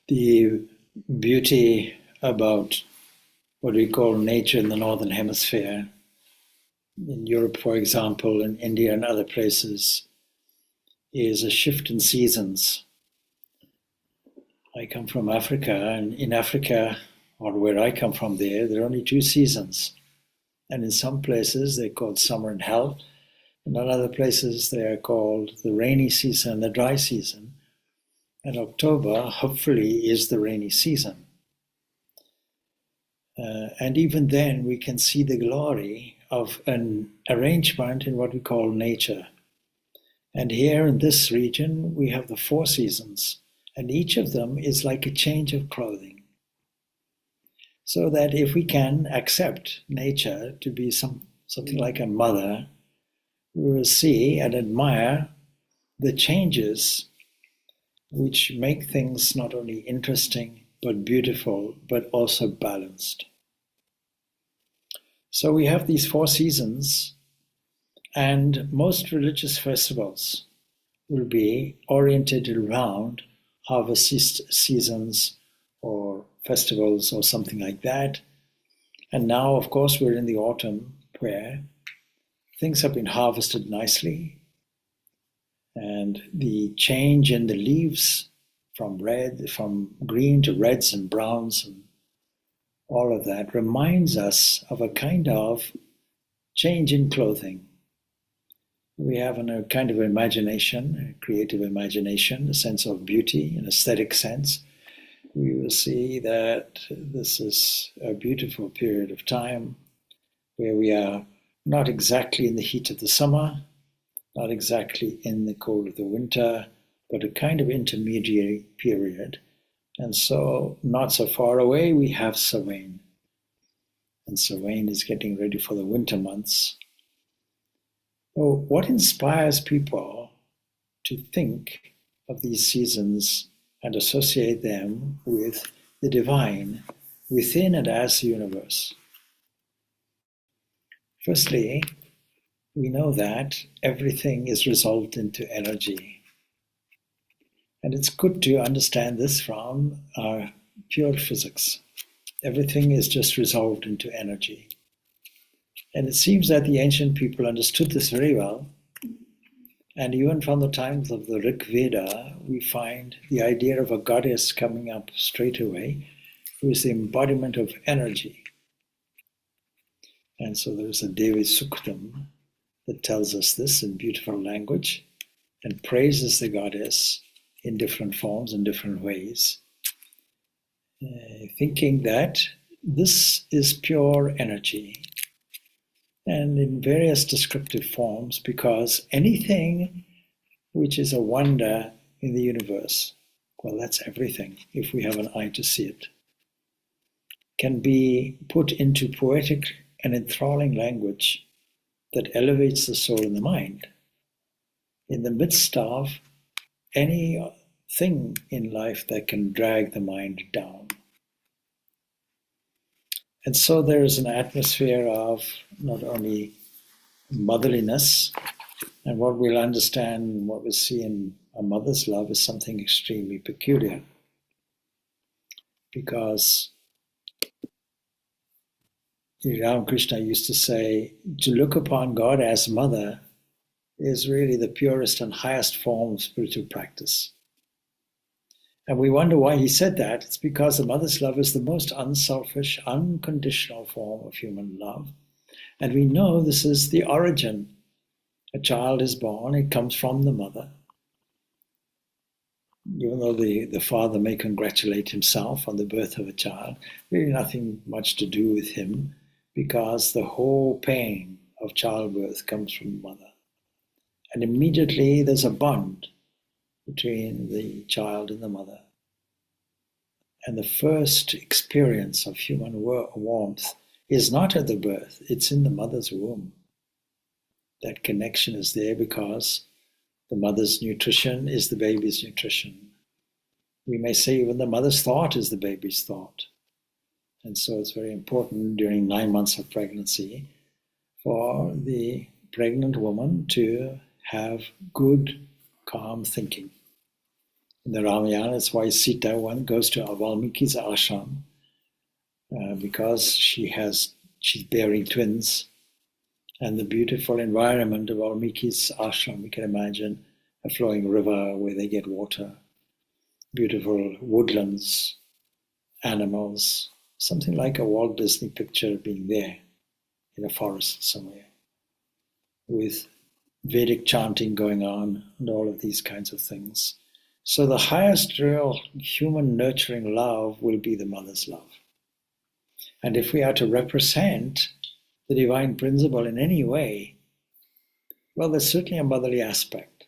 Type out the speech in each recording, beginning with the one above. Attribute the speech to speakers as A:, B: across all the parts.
A: The beauty about what we call nature in the Northern Hemisphere, in Europe, for example, in India and other places, is a shift in seasons. I come from Africa, and in Africa, or where I come from there are only two seasons. And in some places, they're called summer and hell. And in other places, they are called the rainy season and the dry season. And October, hopefully, is the rainy season. And even then, we can see the glory of an arrangement in what we call nature. And here in this region, we have the four seasons, and each of them is like a change of clothing. So that if we can accept nature to be something like a mother, we will see and admire the changes which make things not only interesting, but beautiful, but also balanced. So we have these four seasons, and most religious festivals will be oriented around harvest seasons or festivals or something like that. And now, of course, we're in the autumn where things have been harvested nicely, and the change in the leaves from green to reds and browns and all of that reminds us of a kind of change in clothing. We have a kind of imagination, a creative imagination, a sense of beauty, an aesthetic sense. We will see that this is a beautiful period of time where we are not exactly in the heat of the summer, not exactly in the cold of the winter, but a kind of intermediary period. And so, not so far away, we have Samhain. And Samhain is getting ready for the winter months. So what inspires people to think of these seasons and associate them with the divine within and as the universe? Firstly, we know that everything is resolved into energy. And it's good to understand this from our pure physics. Everything is just resolved into energy. And it seems that the ancient people understood this very well. And even from the times of the Rig Veda, we find the idea of a goddess coming up straight away, who is the embodiment of energy. And so there's a Devi Suktam that tells us this in beautiful language and praises the goddess in different forms and different ways, thinking that this is pure energy and in various descriptive forms, because anything which is a wonder in the universe, well, that's everything if we have an eye to see it, can be put into poetic and enthralling language that elevates the soul and the mind in the midst of anything in life that can drag the mind down. And so there is an atmosphere of not only motherliness, and what we'll understand, what we'll see in a mother's love is something extremely peculiar. Because Ramakrishna used to say, to look upon God as mother is really the purest and highest form of spiritual practice. And we wonder why he said that. It's because the mother's love is the most unselfish, unconditional form of human love. And we know this is the origin. A child is born, it comes from the mother. Even though the father may congratulate himself on the birth of a child, really nothing much to do with him, because the whole pain of childbirth comes from the mother. And immediately there's a bond between the child and the mother. And the first experience of human warmth is not at the birth, it's in the mother's womb. That connection is there because the mother's nutrition is the baby's nutrition. We may say even the mother's thought is the baby's thought. And so it's very important during 9 months of pregnancy for the pregnant woman to have good, calm thinking. In the Ramayana, that's why Sita one goes to Valmiki's ashram because she's bearing twins, and the beautiful environment of Valmiki's ashram. You can imagine a flowing river where they get water, beautiful woodlands, animals, something like a Walt Disney picture being there in a forest somewhere, with Vedic chanting going on and all of these kinds of things. So the highest real human nurturing love will be the mother's love. And if we are to represent the divine principle in any way, well, there's certainly a motherly aspect.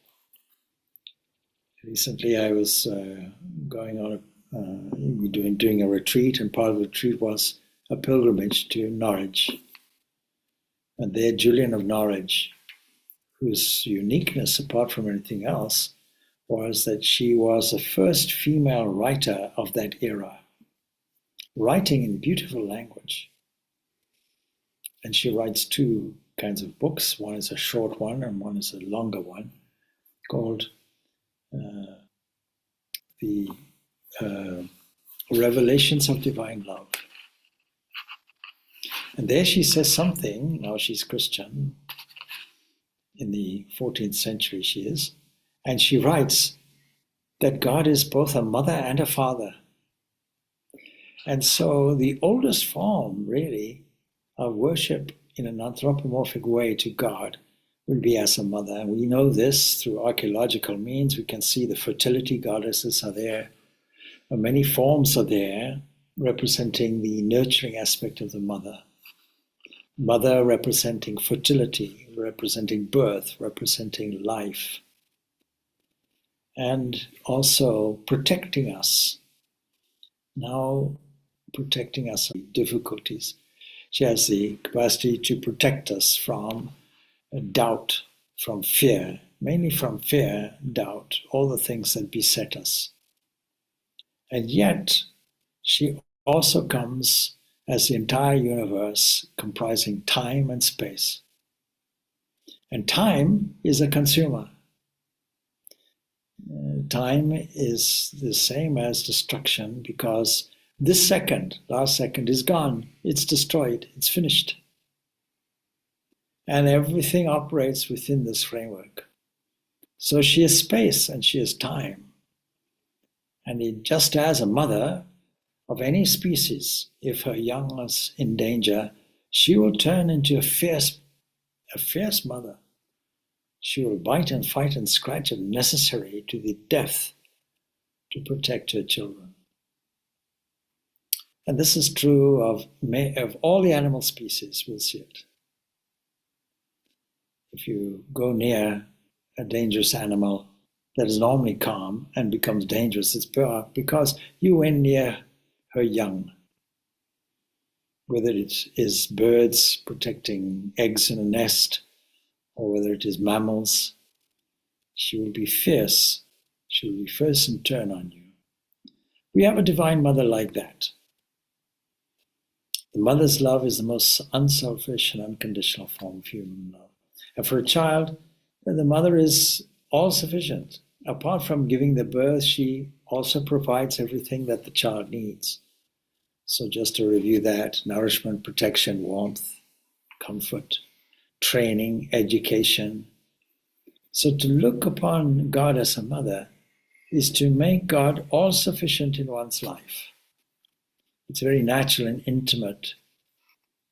A: Recently I was going on doing a retreat, and part of the retreat was a pilgrimage to Norwich. And there, Julian of Norwich, whose uniqueness, apart from anything else, was that she was the first female writer of that era, writing in beautiful language. And she writes two kinds of books. One is a short one and one is a longer one, called the Revelations of Divine Love. And there she says something, now she's Christian, in the 14th century she is, and she writes that God is both a mother and a father. And so the oldest form, really, of worship in an anthropomorphic way to God will be as a mother. And we know this through archaeological means. We can see the fertility goddesses are there. Many forms are there representing the nurturing aspect of the mother. Mother representing fertility, representing birth, representing life, and also protecting us. Now protecting us from difficulties. She has the capacity to protect us from doubt, from fear, mainly from fear, doubt, all the things that beset us. And yet, she also comes as the entire universe comprising time and space. And time is a consumer. Time is the same as destruction, because this second, last second, is gone. It's destroyed. It's finished. And everything operates within this framework. So she is space and she is time. And just as a mother of any species, if her young is in danger, she will turn into a fierce mother. She will bite and fight and scratch if necessary to the death to protect her children. And this is true of all the animal species. We'll see it. If you go near a dangerous animal that is normally calm and becomes dangerous, it's because you went near her young. Whether it is birds protecting eggs in a nest, or whether it is mammals, she will be fierce. She will be fierce and turn on you. We have a divine mother like that. The mother's love is the most unselfish and unconditional form of human love. And for a child, the mother is all sufficient. Apart from giving the birth, she also provides everything that the child needs. So just to review that: nourishment, protection, warmth, comfort, training, education. So to look upon God as a mother is to make God all sufficient in one's life. It's a very natural and intimate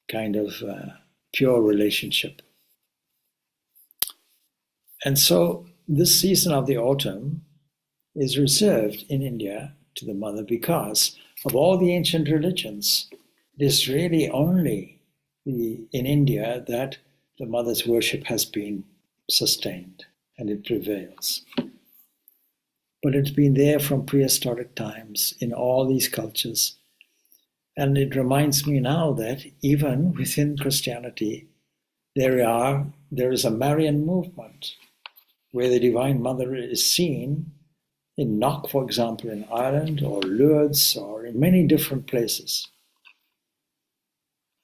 A: kind of pure relationship. And so this season of the autumn is reserved in India to the mother because of all the ancient religions. It is really only in India that the mother's worship has been sustained and it prevails. But it's been there from prehistoric times in all these cultures. And it reminds me now that even within Christianity, there is a Marian movement where the Divine Mother is seen in Knock, for example, in Ireland, or Lourdes, or in many different places.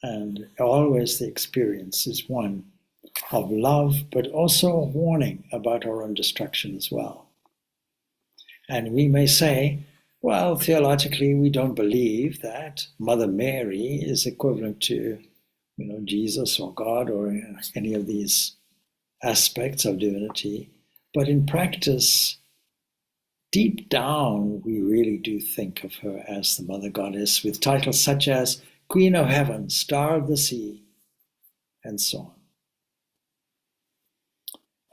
A: And always the experience is one of love, but also a warning about our own destruction as well. And we may say, well, theologically, we don't believe that Mother Mary is equivalent to, Jesus or God or any of these aspects of divinity. But in practice, deep down, we really do think of her as the Mother Goddess with titles such as Queen of Heaven, Star of the Sea, and so on.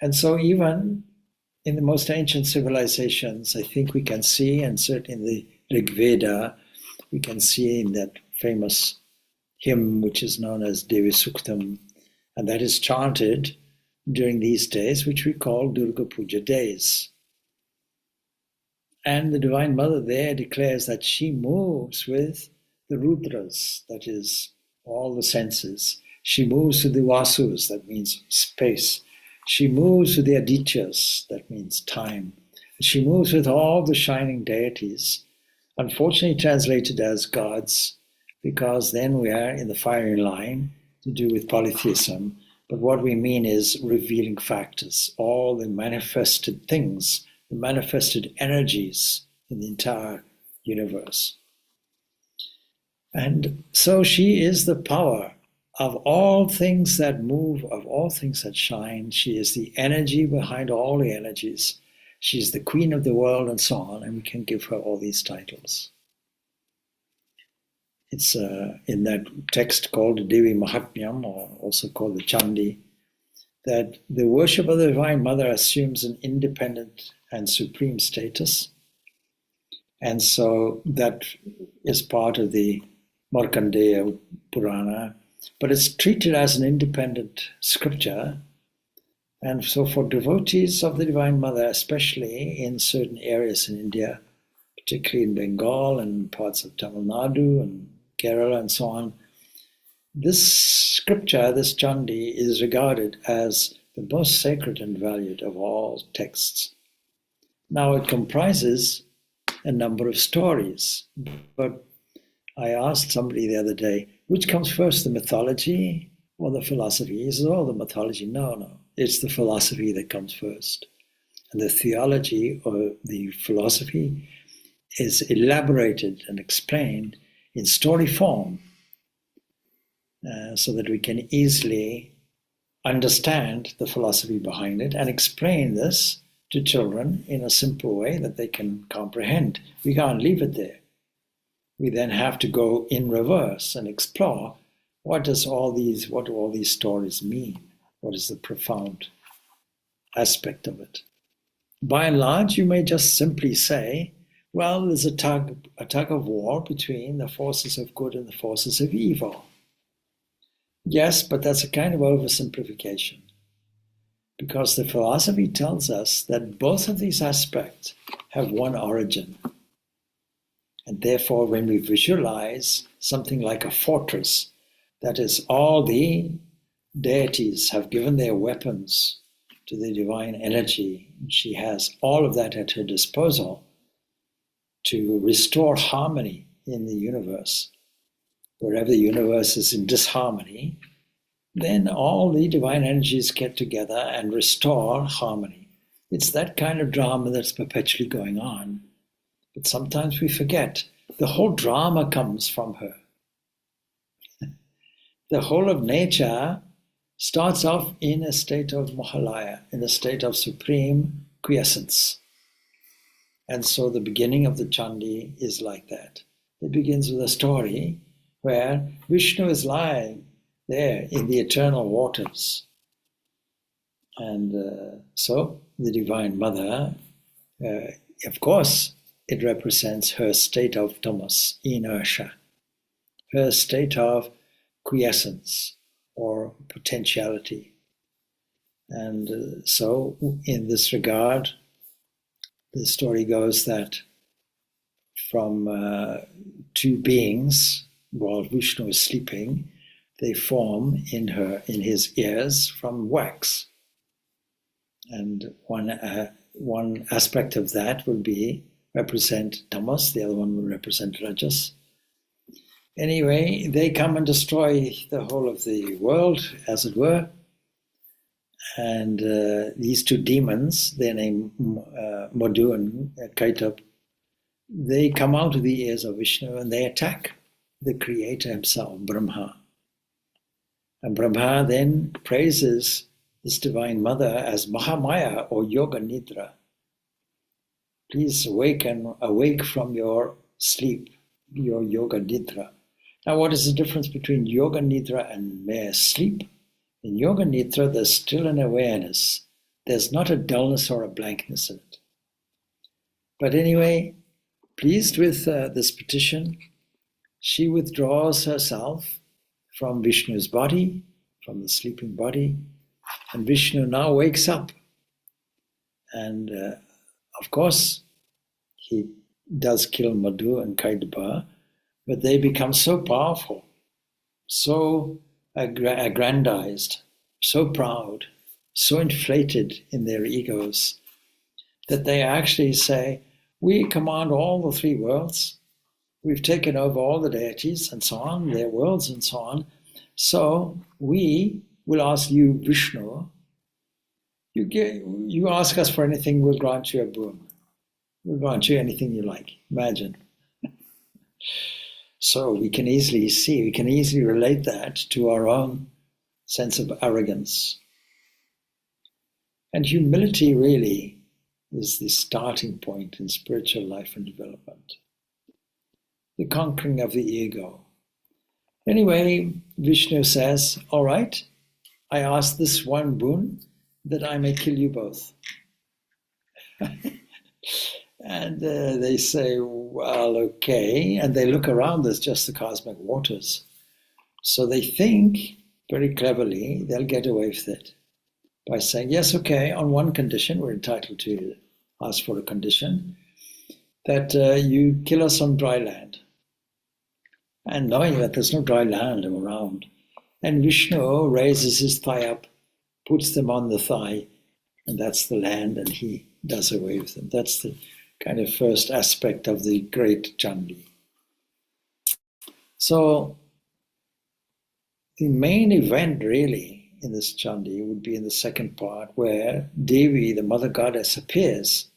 A: And so even in the most ancient civilizations, I think we can see, and certainly in the Rig Veda, we can see in that famous hymn which is known as Devi Suktam, and that is chanted during these days, which we call Durga Puja days. And the Divine Mother there declares that she moves with the Rudras, that is, all the senses. She moves with the Vasus, that means space. She moves with the Adityas, that means time. She moves with all the shining deities, unfortunately translated as gods, because then we are in the firing line to do with polytheism. But what we mean is revealing factors, all the manifested things, the manifested energies in the entire universe. And so she is the power of all things that move, of all things that shine. She is the energy behind all the energies. She's the queen of the world and so on, and we can give her all these titles. It's in that text called the Devi Mahatmyam, or also called the Chandi, that the worship of the Divine Mother assumes an independent and supreme status. And so that is part of the Markandeya Purana, but it's treated as an independent scripture. And so for devotees of the Divine Mother, especially in certain areas in India, particularly in Bengal and parts of Tamil Nadu and Kerala and so on, this scripture, this Chandi, is regarded as the most sacred and valued of all texts. Now it comprises a number of stories, but I asked somebody the other day, which comes first, the mythology or the philosophy? He says, oh, the mythology. No, it's the philosophy that comes first. And the theology or the philosophy is elaborated and explained in story form so that we can easily understand the philosophy behind it and explain this to children in a simple way that they can comprehend. We can't leave it there. We then have to go in reverse and explore what do all these stories mean? What is the profound aspect of it? By and large, you may just simply say, well, there's a tug of war between the forces of good and the forces of evil. Yes, but that's a kind of oversimplification, because the philosophy tells us that both of these aspects have one origin. And therefore, when we visualize something like a fortress, that is, all the deities have given their weapons to the divine energy, she has all of that at her disposal to restore harmony in the universe. Wherever the universe is in disharmony, then all the divine energies get together and restore harmony. It's that kind of drama that's perpetually going on. But sometimes we forget the whole drama comes from her. The whole of nature starts off in a state of Mahalaya, in a state of supreme quiescence. And so the beginning of the Chandi is like that. It begins with a story where Vishnu is lying there in the eternal waters. And so the Divine Mother, of course, it represents her state of tamas, inertia, her state of quiescence or potentiality. And so in this regard, the story goes that from two beings, while Vishnu is sleeping, they form in his ears from wax. And one aspect of that will be represent tamas, the other one will represent rajas. Anyway, they come and destroy the whole of the world, as it were, And these two demons, their name Madhu and Kaitab, they come out of the ears of Vishnu and they attack the creator himself, Brahma. And Brahma then praises this divine mother as Mahamaya or Yoga Nidra. Please awake from your sleep, your Yoga Nidra. Now, what is the difference between Yoga Nidra and mere sleep? In Yoga Nidra, there's still an awareness. There's not a dullness or a blankness in it. But anyway, pleased with this petition, she withdraws herself from Vishnu's body, from the sleeping body, and Vishnu now wakes up. And of course, he does kill Madhu and Kaidaba, but they become so powerful, so aggrandized, so proud, so inflated in their egos, that they actually say, we command all the three worlds, we've taken over all the deities and so on, their worlds and so on, so we will ask you, Vishnu, you ask us for anything, we'll grant you a boon. We'll grant you anything you like, imagine. So we can easily relate that to our own sense of arrogance. And humility really is the starting point in spiritual life and development. The conquering of the ego. Anyway, Vishnu says, all right, I ask this one boon, that I may kill you both. And they say, well, okay. And they look around, there's just the cosmic waters. So they think, very cleverly, they'll get away with it by saying, yes, okay, on one condition, we're entitled to ask for a condition, that you kill us on dry land. And knowing that there's no dry land around. And Vishnu raises his thigh up, puts them on the thigh, and that's the land, and he does away with them. That's the kind of first aspect of the great Chandi. So the main event really in this Chandi would be in the second part, where Devi, the mother goddess, appears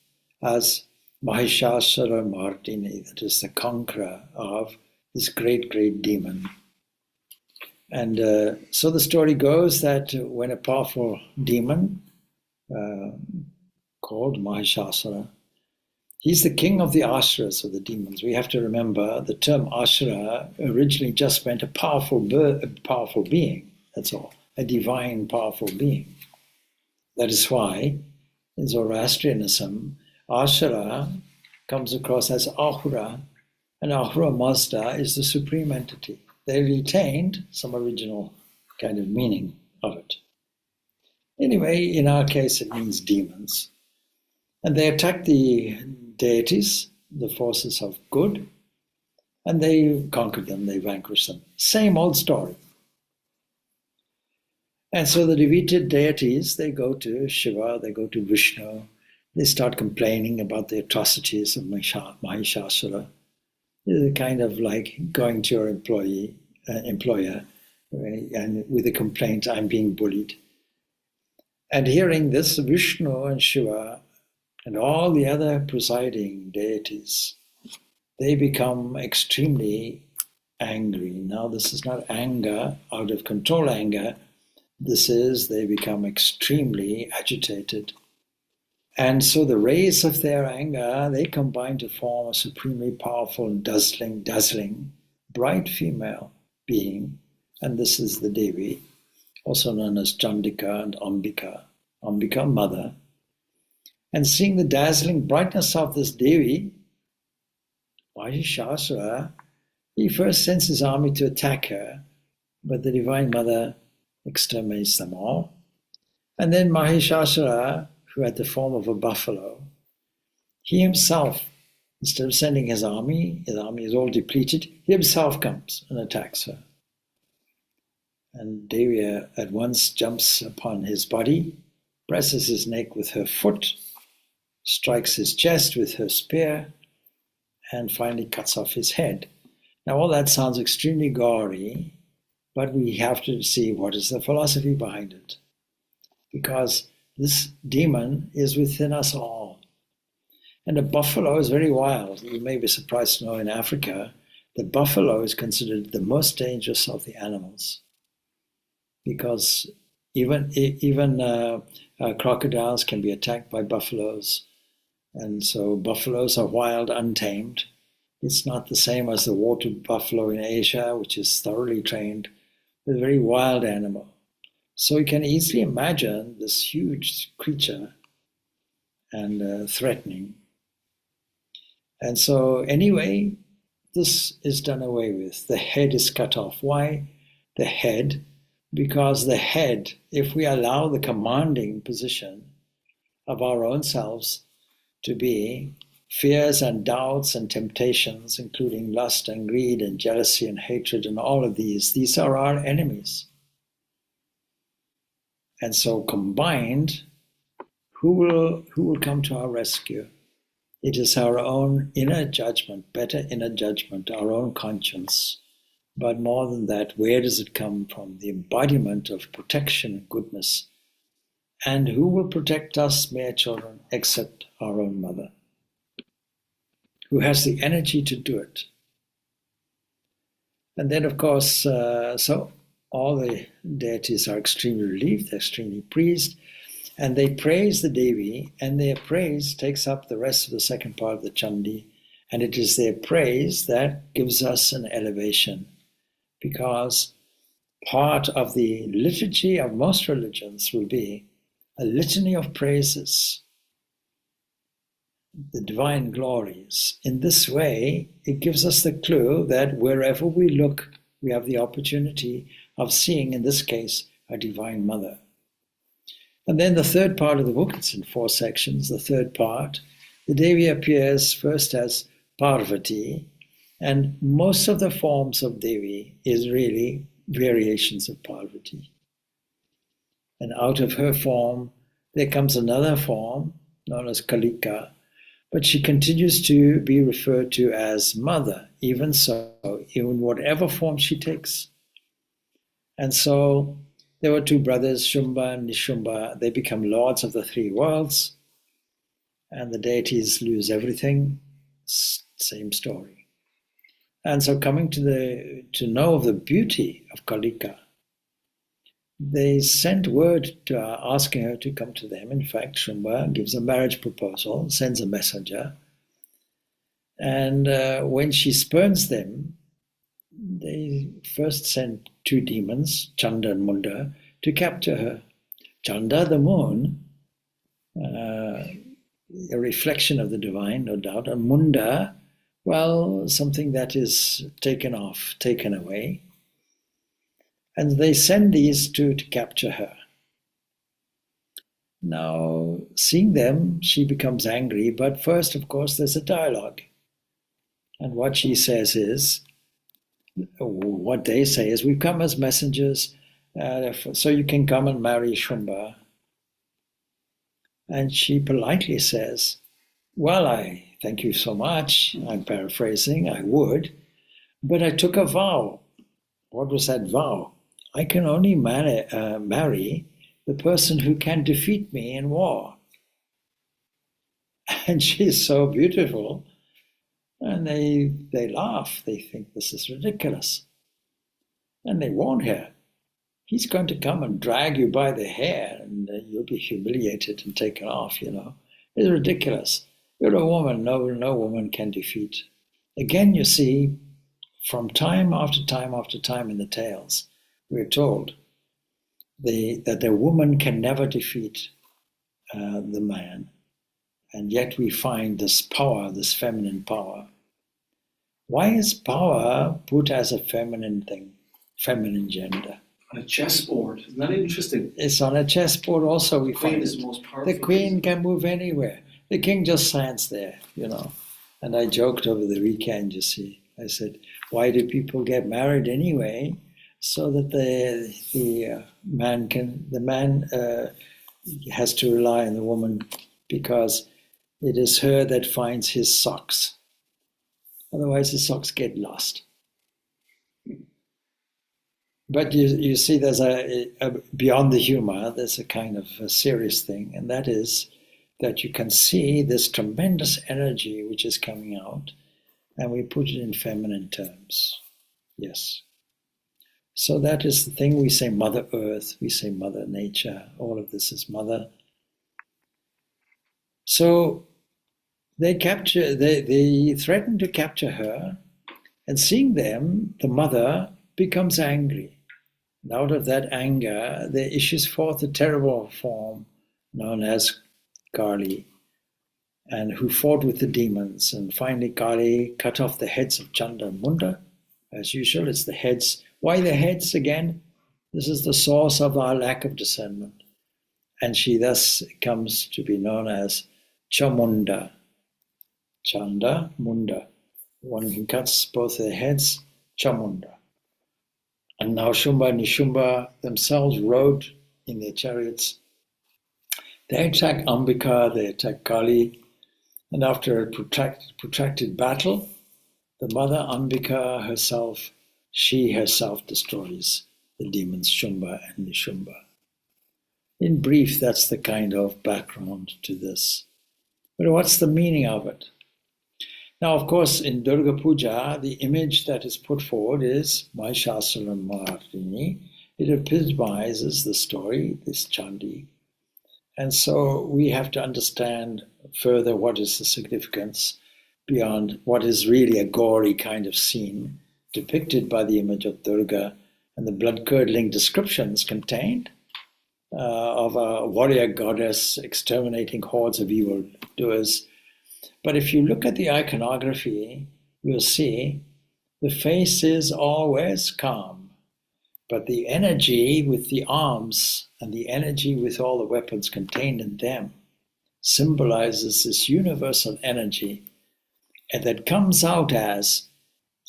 A: as Mahishasura Mardini, that is the conqueror of this great, great demon. And so the story goes that when a powerful demon called Mahishasura, he's the king of the asuras, of the demons. We have to remember the term asura originally just meant a powerful being, that's all, a divine powerful being. That is why in Zoroastrianism, asura comes across as ahura, and ahura Mazda is the supreme entity. They retained some original kind of meaning of it. Anyway, in our case, it means demons. And they attack the deities, the forces of good, and they conquer them, they vanquish them. Same old story. And so the defeated deities, they go to Shiva, they go to Vishnu, they start complaining about the atrocities of Mahishasura. It's kind of like going to your employer, and with a complaint, I'm being bullied. And hearing this, Vishnu and Shiva and all the other presiding deities, they become extremely angry. Now, this is not anger, out of control anger. This is, they become extremely agitated. And so the rays of their anger, they combine to form a supremely powerful, dazzling, bright female being. And this is the Devi, also known as Chandika and Ambika, mother. And seeing the dazzling brightness of this Devi, Mahishasura, he first sends his army to attack her, but the Divine Mother exterminates them all. And then Mahishasura, who had the form of a buffalo, he himself, instead of sending his army is all depleted, he himself comes and attacks her. And Devi at once jumps upon his body, presses his neck with her foot, strikes his chest with her spear, and finally cuts off his head. Now all that sounds extremely gory, but we have to see what is the philosophy behind it. because this demon is within us all. And the buffalo is very wild. You may be surprised to know in Africa, the buffalo is considered the most dangerous of the animals, because even crocodiles can be attacked by buffaloes. And so buffaloes are wild, untamed. It's not the same as the water buffalo in Asia, which is thoroughly trained. It's a very wild animal. So you can easily imagine this huge creature and threatening. And so anyway, this is done away with. The head is cut off. Why the head? Because the head, if we allow the commanding position of our own selves to be fears and doubts and temptations, including lust and greed and jealousy and hatred and all of these are our enemies. And so combined, who will come to our rescue? It is our own inner judgment, better inner judgment, our own conscience. But more than that, where does it come from? The embodiment of protection and goodness. And who will protect us, mere children, except our own mother, who has the energy to do it? And then, of course, so all the deities are extremely relieved, they're extremely pleased, and they praise the Devi, and their praise takes up the rest of the second part of the Chandi, and it is their praise that gives us an elevation, because part of the liturgy of most religions will be a litany of praises, the divine glories. In this way, it gives us the clue that wherever we look, we have the opportunity of seeing, in this case, a divine mother. And then the third part of the book, it's in 4 sections. The third part, the Devi appears first as Parvati, and most of the forms of Devi is really variations of Parvati. And out of her form, there comes another form known as Kalika, but she continues to be referred to as Mother, even so, in whatever form she takes. And so there were 2 brothers, Shumba and Nishumba. They become lords of the 3 worlds, and the deities lose everything. Same story. And so coming to know of the beauty of Kalika, they sent word to her, asking her to come to them. In fact, Shumba gives a marriage proposal, sends a messenger. And when she spurns them, they first sent 2 demons, Chanda and Munda, to capture her. Chanda, the moon, a reflection of the divine, no doubt, and Munda, well, something that is taken away. And they send these 2 to capture her. Now, seeing them, she becomes angry, but first, of course, there's a dialogue. And what she says is, what they say is, we've come as messengers, so you can come and marry Shumba. And she politely says, well, I thank you so much. I'm paraphrasing, I would, but I took a vow. What was that vow? I can only marry the person who can defeat me in war. And she's so beautiful. And they laugh. They think this is ridiculous. And they warn her, he's going to come and drag you by the hair and you'll be humiliated and taken off, It's ridiculous. You're a woman. No woman can defeat. Again, you see, from time after time after time in the tales, we're told that the woman can never defeat the man. And yet we find this power, this feminine power. Why is power put as a feminine thing, feminine gender?
B: On a chessboard. Isn't that interesting?
A: It's on a chessboard also. We find
B: is the most powerful.
A: The queen can move anywhere. The king just stands there, And I joked over the weekend, you see. I said, why do people get married anyway? So that the man has to rely on the woman, because it is her that finds his socks. Otherwise, his socks get lost. But you see, there's beyond the humor, there's a kind of a serious thing, and that is that you can see this tremendous energy which is coming out, and we put it in feminine terms. Yes. So that is the thing. We say Mother Earth, we say Mother Nature, all of this is Mother. So they threaten to capture her, and seeing them, the mother becomes angry. And out of that anger, there issues forth a terrible form known as Kali, and who fought with the demons. And finally, Kali cut off the heads of Chanda and Munda. As usual, it's the heads. Why the heads again? This is the source of our lack of discernment. And she thus comes to be known as Chamunda. Chanda, Munda. One who cuts both their heads, Chamunda. And now Shumba and Nishumba themselves rode in their chariots. They attack Ambika, they attack Kali, and after a protracted battle, the mother Ambika herself, she herself destroys the demons Shumba and Nishumba. In brief, that's the kind of background to this. But what's the meaning of it? Now, of course, in Durga Puja, the image that is put forward is Mahishasura Mardini. It epitomizes the story, this Chandi. And so we have to understand further what is the significance beyond what is really a gory kind of scene depicted by the image of Durga and the blood-curdling descriptions contained of a warrior goddess exterminating hordes of evildoers. But if you look at the iconography, you'll see the face is always calm, but the energy with the arms and the energy with all the weapons contained in them symbolizes this universal energy, and that comes out as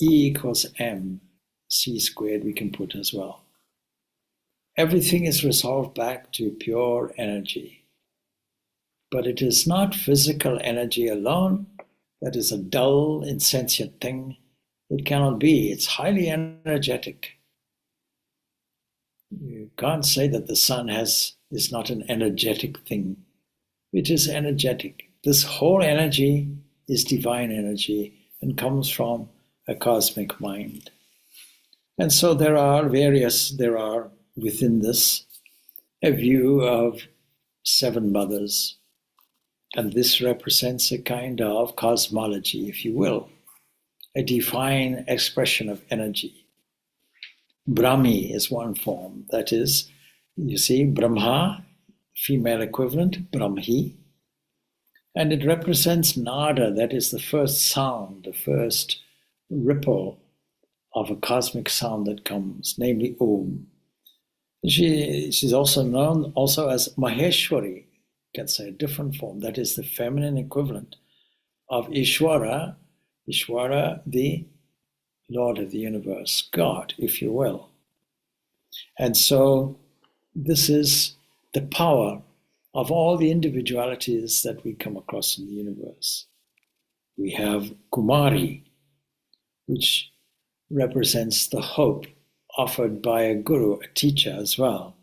A: E equals MC squared, we can put as well. Everything is resolved back to pure energy. But it is not physical energy alone that is a dull, insentient thing. It cannot be. It's highly energetic. You can't say that the sun is not an energetic thing. It is energetic. This whole energy is divine energy and comes from a cosmic mind. And so there are within this a view of 7 mothers. And this represents a kind of cosmology, if you will, a divine expression of energy. Brahmi is one form. That is, you see, Brahma, female equivalent, Brahmi. And it represents nada, that is the first sound, the first ripple of a cosmic sound that comes, namely Om. She's also known also as Maheshwari, can say a different form, that is the feminine equivalent of Ishwara, the Lord of the universe, God, if you will. And so this is the power of all the individualities that we come across in the universe. We have Kumari, which represents the hope offered by a guru, a teacher as well.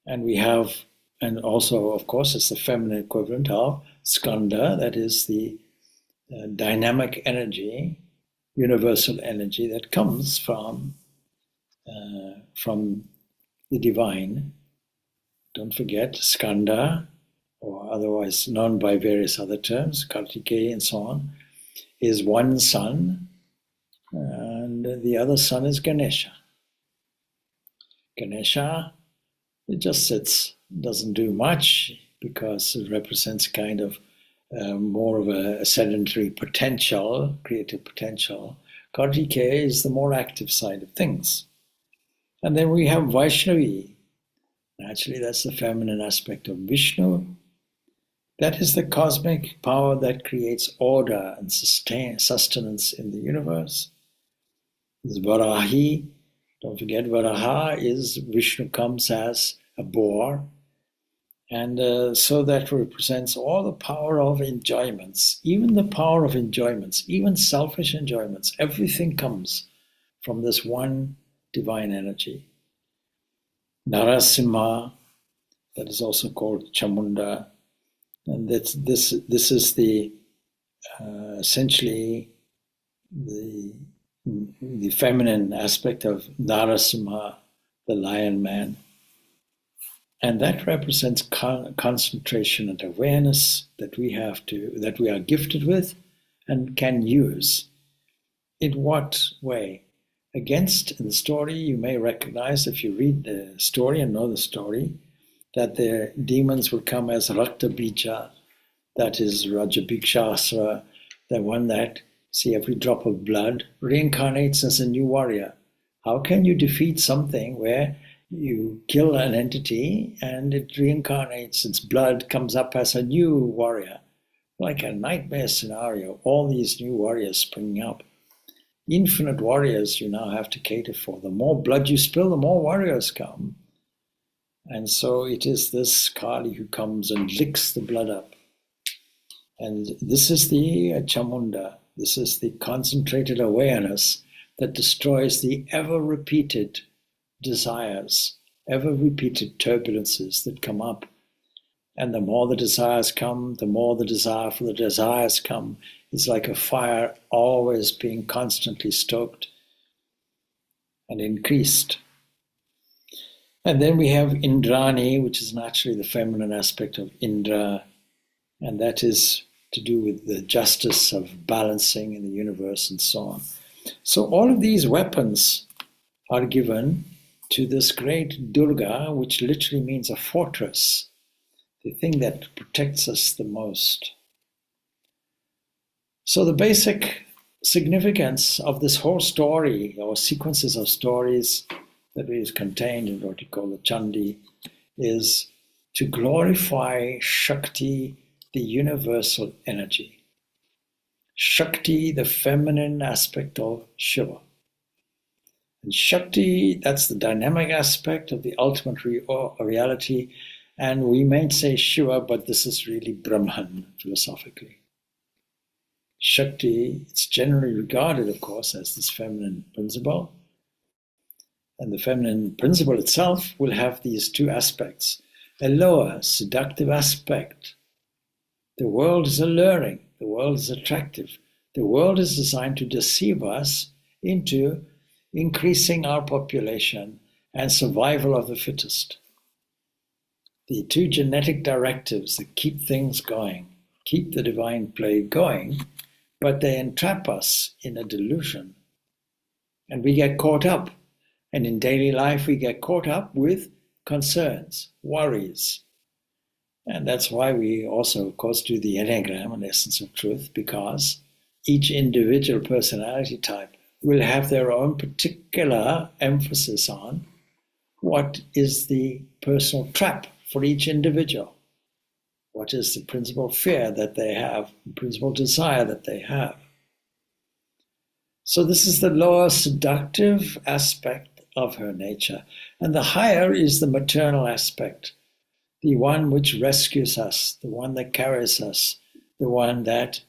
A: And also, of course, it's the feminine equivalent of Skanda, that is the dynamic energy, universal energy that comes from the divine. Don't forget, Skanda, or otherwise known by various other terms, Kartikeya and so on, is one son, and the other son is Ganesha. Ganesha, it just sits, doesn't do much because it represents kind of more of a sedentary potential, creative potential. Kartikeya is the more active side of things. And then we have Vaishnavi. Naturally, that's the feminine aspect of Vishnu. That is the cosmic power that creates order and sustenance in the universe. There's Varahi. Don't forget, Varaha is Vishnu comes as a boar. And so that represents all the power of enjoyments, even the power of enjoyments, even selfish enjoyments. Everything comes from this one divine energy. Narasimha, that is also called Chamunda, and this is the essentially the feminine aspect of Narasimha, the lion man. And that represents concentration and awareness that we are gifted with and can use. In what way? Against, in the story, you may recognize, if you read the story and know the story, that the demons will come as Rakta Bija, that is Rajabhikshasra, the one that, see, every drop of blood reincarnates as a new warrior. How can you defeat something where you kill an entity and it reincarnates, its blood comes up as a new warrior? Like a nightmare scenario, all these new warriors springing up. Infinite warriors you now have to cater for. The more blood you spill, the more warriors come. And so it is this Kali who comes and licks the blood up. And this is the Chamunda. This is the concentrated awareness that destroys the ever-repeated desires, ever-repeated turbulences that come up. And the more the desires come, the more the desire for the desires come. It's like a fire always being constantly stoked and increased. And then we have Indrani, which is naturally the feminine aspect of Indra, and that is to do with the justice of balancing in the universe and so on. So all of these weapons are given to this great Durga, which literally means a fortress, the thing that protects us the most. So the basic significance of this whole story, or sequences of stories that is contained in what you call the Chandi, is to glorify Shakti, the universal energy. Shakti, the feminine aspect of Shiva. And Shakti, that's the dynamic aspect of the ultimate reality. And we may say Shiva, but this is really Brahman philosophically. Shakti, it's generally regarded, of course, as this feminine principle. And the feminine principle itself will have these two aspects. A lower, seductive aspect. The world is alluring. The world is attractive. The world is designed to deceive us into increasing our population and survival of the fittest. The two genetic directives that keep things going, keep the divine play going, but they entrap us in a delusion. And we get caught up. And in daily life, we get caught up with concerns, worries. And that's why we also, of course, do the Enneagram, an essence of truth, because each individual personality type will have their own particular emphasis on what is the personal trap for each individual. What is the principal fear that they have, the principal desire that they have. So this is the lower seductive aspect of her nature. And the higher is the maternal aspect, the one which rescues us, the one that carries us, the one that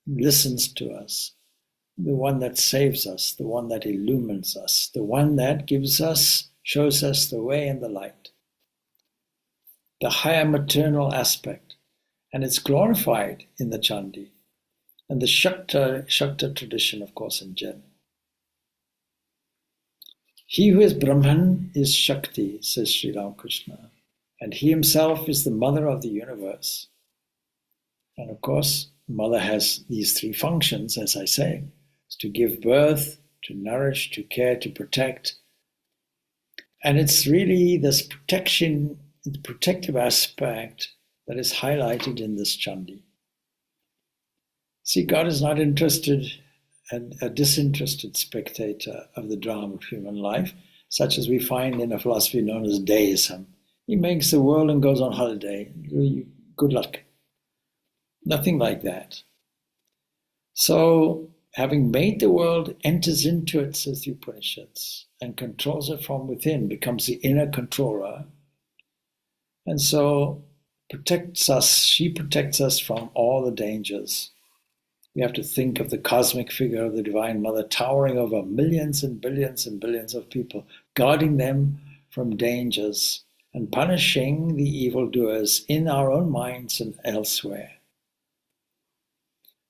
A: listens to us, the one that saves us, the one that illumines us, the one that gives us, shows us the way and the light. The higher maternal aspect, and it's glorified in the Chandi and the Shakta tradition, of course, in Jain. He who is Brahman is Shakti, says Sri Ramakrishna, and he himself is the mother of the universe. And of course, mother has these three functions, as I say, to give birth, to nourish, to care, to protect. And it's really this protection, the protective aspect that is highlighted in this Chandi. See, God is not interested and a disinterested spectator of the drama of human life, such as we find in a philosophy known as deism. He makes the world and goes on holiday. Good luck. Nothing like that. So, having made the world, enters into it, says the Upanishads, and controls it from within, becomes the inner controller. And so protects us, she protects us from all the dangers We have to think of the cosmic figure of the Divine Mother towering over millions and billions and billions of people, guarding them from dangers and punishing the evildoers in our own minds and elsewhere.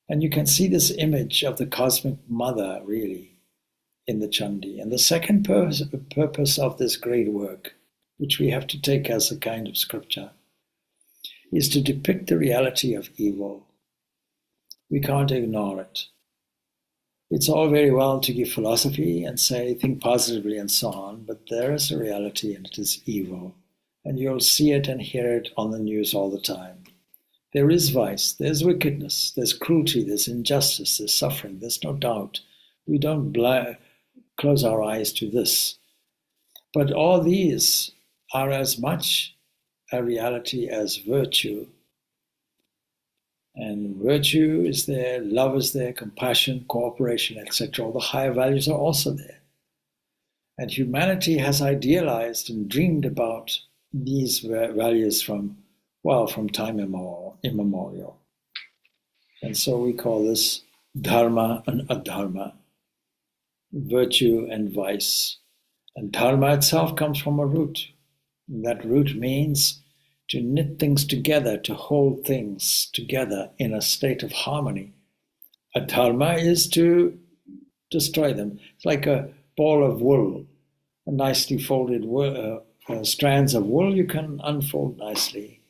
A: And you can see this image of the cosmic mother really in the Chandi. And the second purpose of this great work, which we have to take as a kind of scripture, is to depict the reality of evil. We can't ignore it. It's all very well to give philosophy and say, think positively and so on, but there is a reality and it is evil. And you'll see it and hear it on the news all the time. There is vice, there's wickedness, there's cruelty, there's injustice, there's suffering, there's no doubt. We don't close our eyes to this. But all these are as much a reality as virtue. And virtue is there, love is there, compassion, cooperation, etc. All the higher values are also there. And humanity has idealized and dreamed about these values from time immemorial. And so we call this dharma and adharma, virtue and vice. And dharma itself comes from a root. And that root means to knit things together, to hold things together in a state of harmony. Adharma is to destroy them. It's like a ball of wool, a nicely folded strands of wool you can unfold nicely.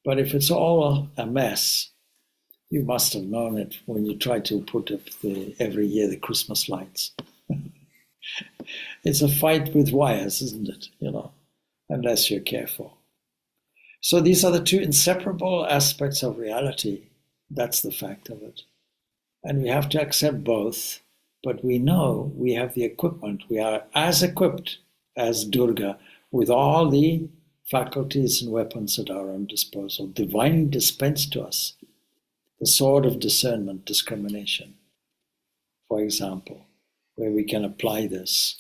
A: But if it's all a mess, you must have known it when you try to put up every year the Christmas lights. It's a fight with wires, isn't it? Unless you're careful. So these are the two inseparable aspects of reality. That's the fact of it. And we have to accept both, but we know we have the equipment. We are as equipped as Durga with all the faculties and weapons at our own disposal, divinely dispensed to us. The sword of discernment, discrimination, for example, where we can apply this.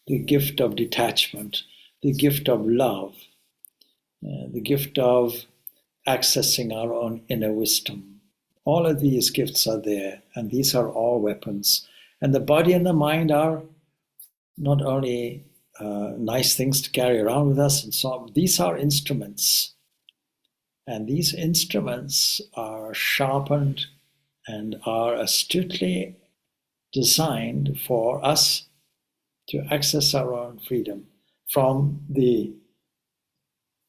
A: The gift of detachment, the gift of love, the gift of accessing our own inner wisdom. All of these gifts are there, and these are all weapons. And the body and the mind are not only nice things to carry around with us and so on, these are instruments. And these instruments are sharpened and are astutely designed for us to access our own freedom from the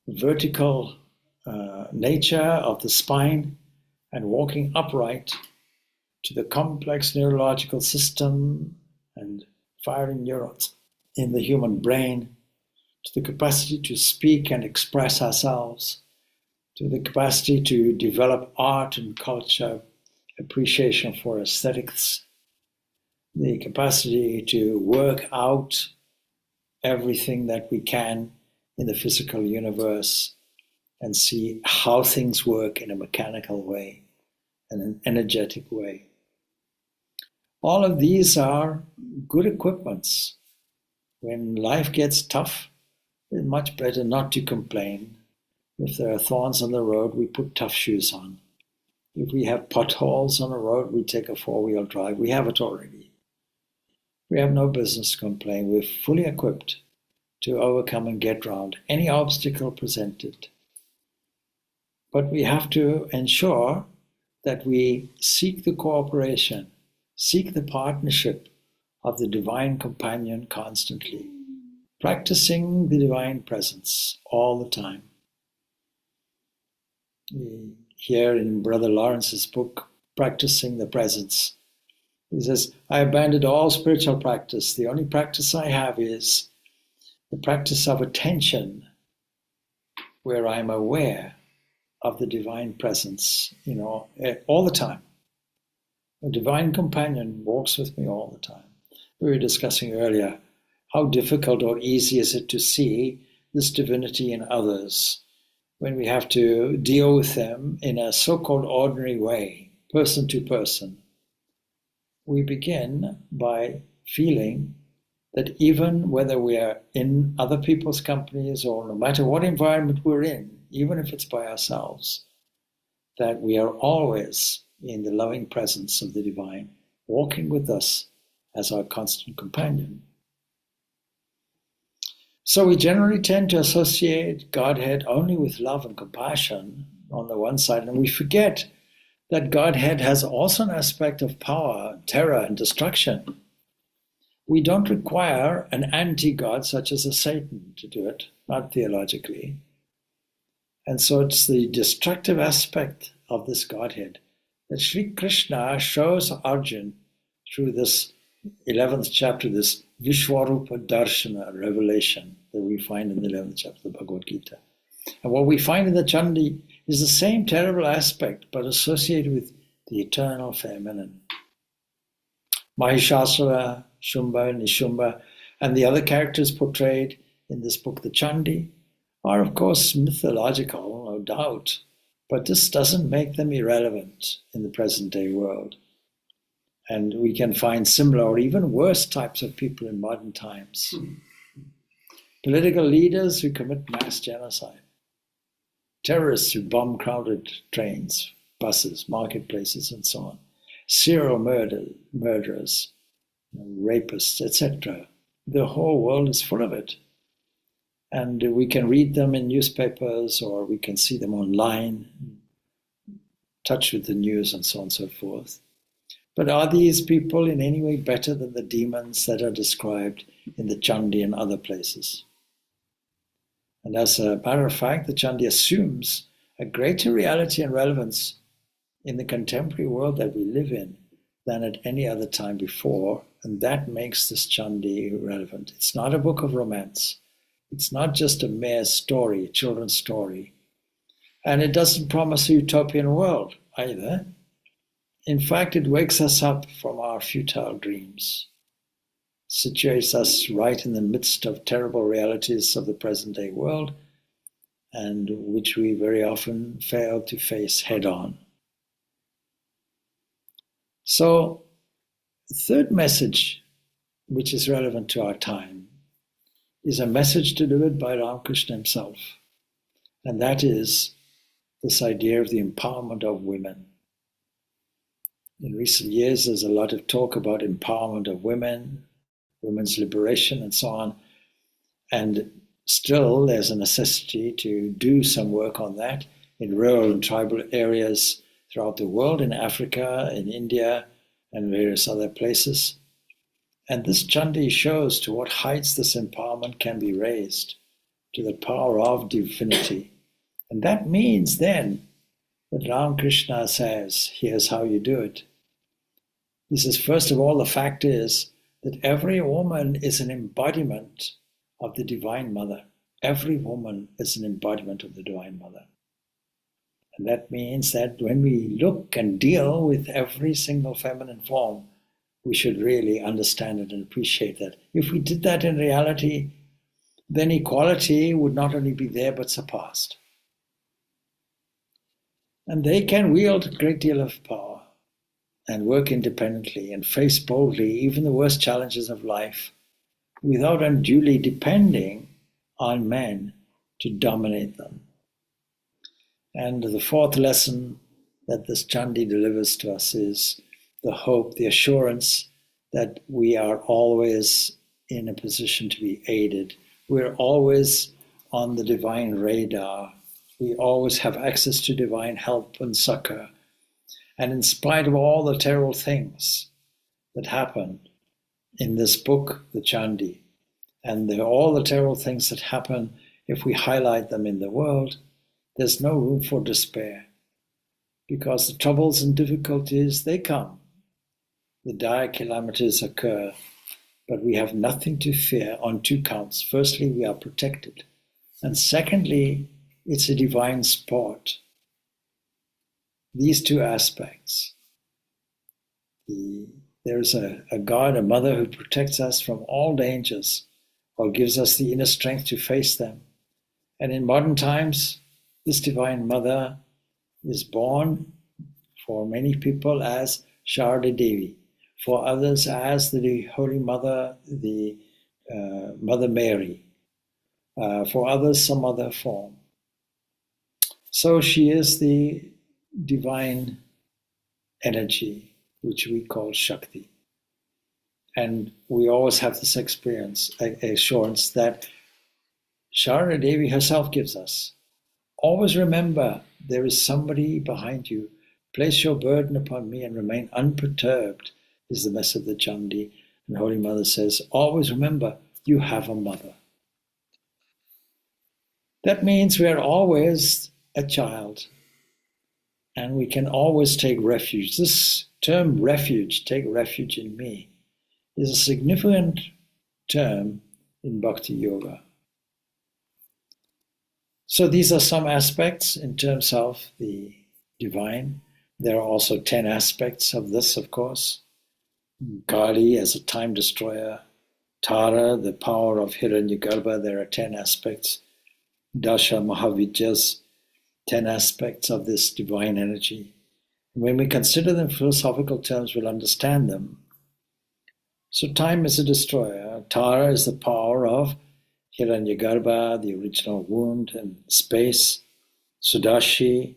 A: vertical nature of the spine and walking upright to the complex neurological system and firing neurons in the human brain, to the capacity to speak and express ourselves, to the capacity to develop art and culture, appreciation for aesthetics, the capacity to work out everything that we can in the physical universe and see how things work in a mechanical way, in an energetic way. All of these are good equipments. When life gets tough, it's much better not to complain. If there are thorns on the road, we put tough shoes on. If we have potholes on the road, we take a four-wheel drive. We have it already. We have no business to complain. We're fully equipped to overcome and get around any obstacle presented. But we have to ensure that we seek the cooperation, seek the partnership of the divine companion constantly, practicing the divine presence all the time. Here in Brother Lawrence's book, Practicing the Presence, he says, I abandoned all spiritual practice. The only practice I have is the practice of attention, where I'm aware of the divine presence, all the time. A divine companion walks with me all the time. We were discussing earlier, how difficult or easy is it to see this divinity in others when we have to deal with them in a so-called ordinary way, person to person. We begin by feeling that even whether we are in other people's companies or no matter what environment we're in, even if it's by ourselves, that we are always in the loving presence of the divine, walking with us as our constant companion. So we generally tend to associate Godhead only with love and compassion on the one side, and we forget that Godhead has also an aspect of power, terror, and destruction. We don't require an anti-God such as a Satan to do it, not theologically. And so it's the destructive aspect of this Godhead that Sri Krishna shows Arjuna through this 11th chapter, this Vishwarupa Darshana revelation that we find in the 11th chapter of the Bhagavad Gita. And what we find in the Chandi is the same terrible aspect, but associated with the eternal feminine. Mahishasura, Shumba, Nishumba, and the other characters portrayed in this book, the Chandi, are of course mythological, no doubt, but this doesn't make them irrelevant in the present day world. And we can find similar or even worse types of people in modern times. Political leaders who commit mass genocide, terrorists who bomb crowded trains, buses, marketplaces, and so on, serial murderers, rapists, etc. The whole world is full of it. And we can read them in newspapers, or we can see them online, touch with the news, and so on and so forth. But are these people in any way better than the demons that are described in the Chandi and other places? And as a matter of fact, the Chandi assumes a greater reality and relevance in the contemporary world that we live in than at any other time before, and that makes this Chandi relevant. It's not a book of romance. It's not just a mere story, a children's story. And it doesn't promise a utopian world either. In fact, it wakes us up from our futile dreams, situates us right in the midst of terrible realities of the present day world, and which we very often fail to face head on. So, the third message, which is relevant to our time, is a message delivered by Ramakrishna himself, and that is this idea of the empowerment of women. In recent years, there's a lot of talk about empowerment of women, women's liberation, and so on. And still, there's a necessity to do some work on that in rural and tribal areas throughout the world, in Africa, in India, and various other places. And this Chandi shows to what heights this empowerment can be raised, to the power of divinity. And that means then that Ramakrishna says, here's how you do it. He says, first of all, the fact is that every woman is an embodiment of the Divine Mother. Every woman is an embodiment of the Divine Mother. And that means that when we look and deal with every single feminine form, we should really understand it and appreciate that. If we did that in reality, then equality would not only be there, but surpassed. And they can wield a great deal of power and work independently and face boldly even the worst challenges of life without unduly depending on men to dominate them. And the fourth lesson that this Chandi delivers to us is the hope, the assurance that we are always in a position to be aided. We're always on the divine radar. We always have access to divine help and succor. And in spite of all the terrible things that happen in this book, the Chandi, and all the terrible things that happen if we highlight them in the world, there's no room for despair, because the troubles and difficulties, they come. The dire calamities occur, but we have nothing to fear on two counts. Firstly, we are protected. And secondly, it's a divine sport. These two aspects. There is a God, a mother who protects us from all dangers or gives us the inner strength to face them. And in modern times, this Divine Mother is born for many people as Sharda Devi, for others as the Holy Mother, the Mother Mary, for others some other form. So she is the divine energy, which we call Shakti. And we always have this assurance that Sharada Devi herself gives us. Always remember there is somebody behind you. Place your burden upon me and remain unperturbed, is the message of the Chandi. And Holy Mother says, always remember you have a mother. That means we are always a child and we can always take refuge. This term refuge, take refuge in me, is a significant term in Bhakti Yoga. So these are some aspects in terms of the divine. There are also 10 aspects of this, of course. Kali as a time destroyer, Tara, the power of Hiranyagarbha, there are 10 aspects. Dasha Mahavidyas, 10 aspects of this divine energy. When we consider them in philosophical terms, we'll understand them. So time is a destroyer. Tara is the power of Hiranyagarbha, the original wound, and space. Sudashi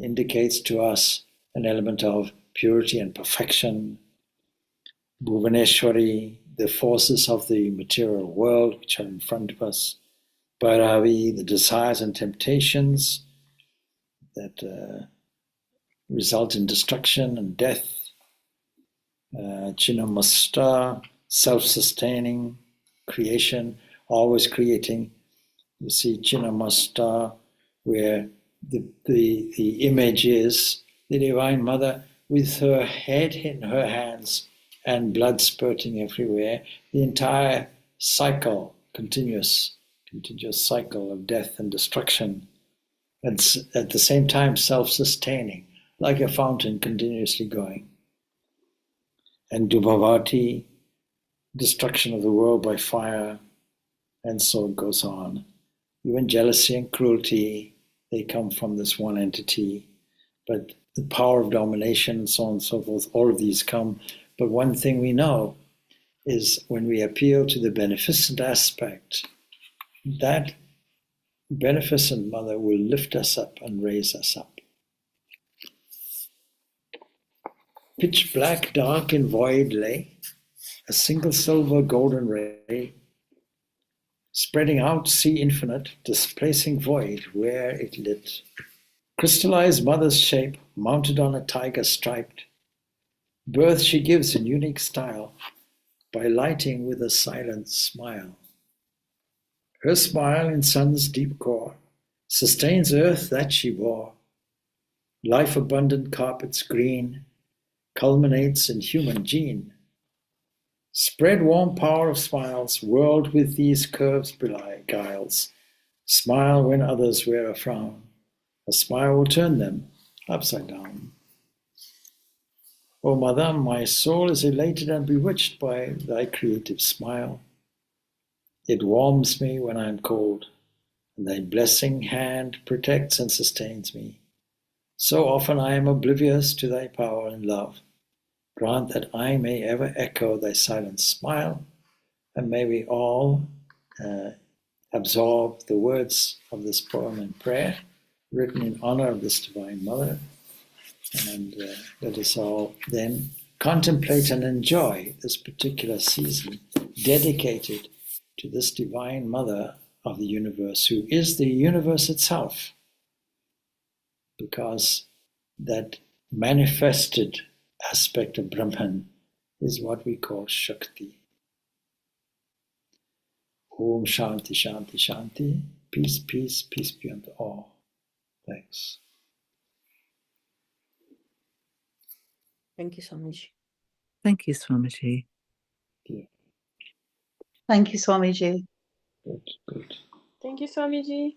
A: indicates to us an element of purity and perfection. Bhuvaneshwari, the forces of the material world which are in front of us. Bhairavi, the desires and temptations that result in destruction and death. Chinnamasta, self-sustaining, creation, always creating. You see Chinnamasta, where the image is the Divine Mother with her head in her hands and blood spurting everywhere. The entire cycle, continuous cycle of death and destruction. And at the same time, self-sustaining, like a fountain continuously going. And Dubhavati, destruction of the world by fire, and so it goes on. Even jealousy and cruelty, they come from this one entity. But the power of domination and so on and so forth, all of these come. But one thing we know is when we appeal to the beneficent aspect, that beneficent mother will lift us up and raise us up. Pitch black, dark and void lay, a single silver golden ray, spreading out sea infinite, displacing void where it lit. Crystallized mother's shape, mounted on a tiger striped. Birth she gives in unique style, by lighting with a silent smile. Her smile in sun's deep core sustains earth that she bore. Life-abundant carpets green culminates in human gene. Spread warm power of smiles, world with these curves beguiles. Smile when others wear a frown. A smile will turn them upside down. O Mother, my soul is elated and bewitched by thy creative smile. It warms me when I am cold, and thy blessing hand protects and sustains me. So often I am oblivious to thy power and love. Grant that I may ever echo thy silent smile, and may we all absorb the words of this poem and prayer, written in honor of this Divine Mother, and let us all then contemplate and enjoy this particular season dedicated to this Divine Mother of the universe, who is the universe itself, because that manifested aspect of Brahman is what we call Shakti. Om Shanti, Shanti, Shanti. Peace, peace, peace be unto all. Thanks.
C: Thank you, Swamiji.
D: Thank you, Swamiji.
A: Yeah.
E: Thank you, Swamiji.
A: Good, good.
C: Thank you, Swamiji.